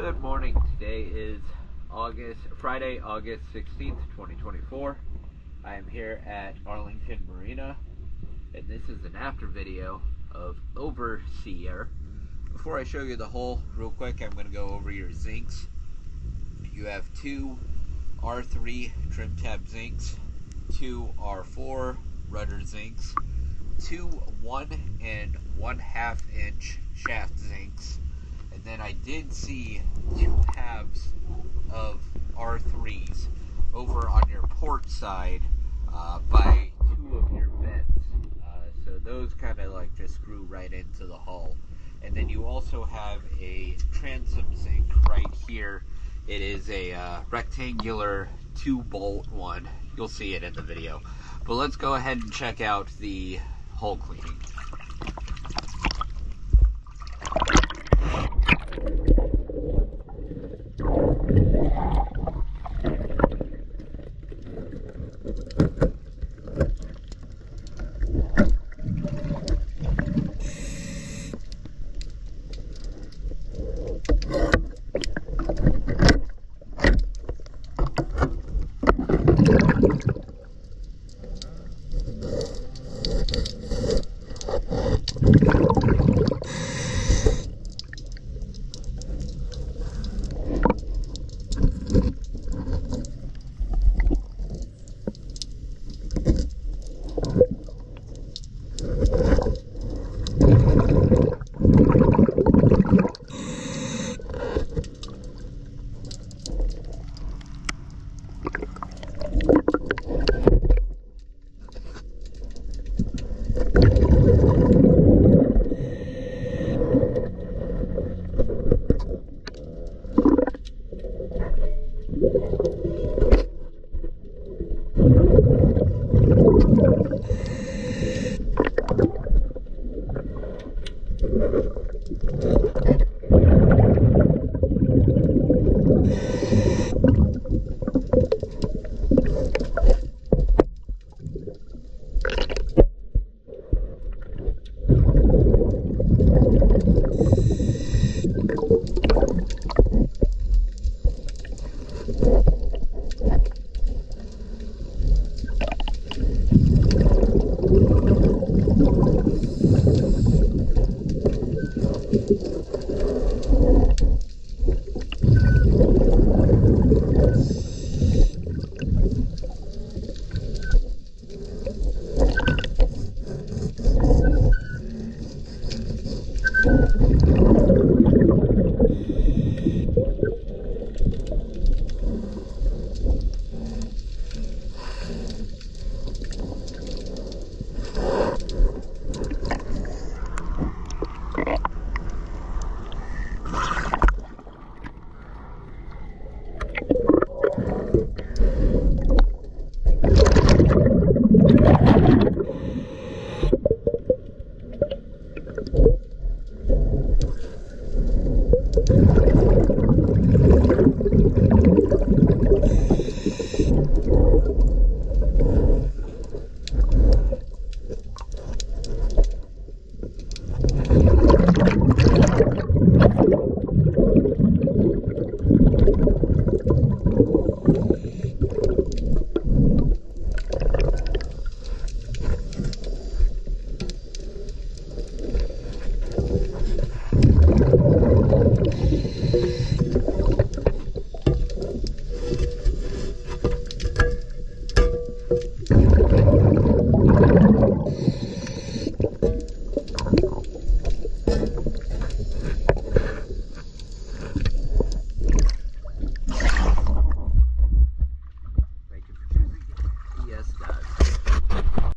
Good morning. Today is Friday, August 16th, 2024. I am here at Arlington Marina, and this is an after video of Overseer. Before I show you the hull real quick, I'm going to go over your zincs. You have two R3 trim tab zincs, two R4 rudder zincs, two 1 1/2 inch shaft zincs, and then I did see two halves of R3s over on your port side by two of your vents. So those kind of like just screw right into the hull. And then you also have a transom zinc right here. It is a rectangular 2-bolt one. You'll see it in the video. But let's go ahead and check out the hull cleaning.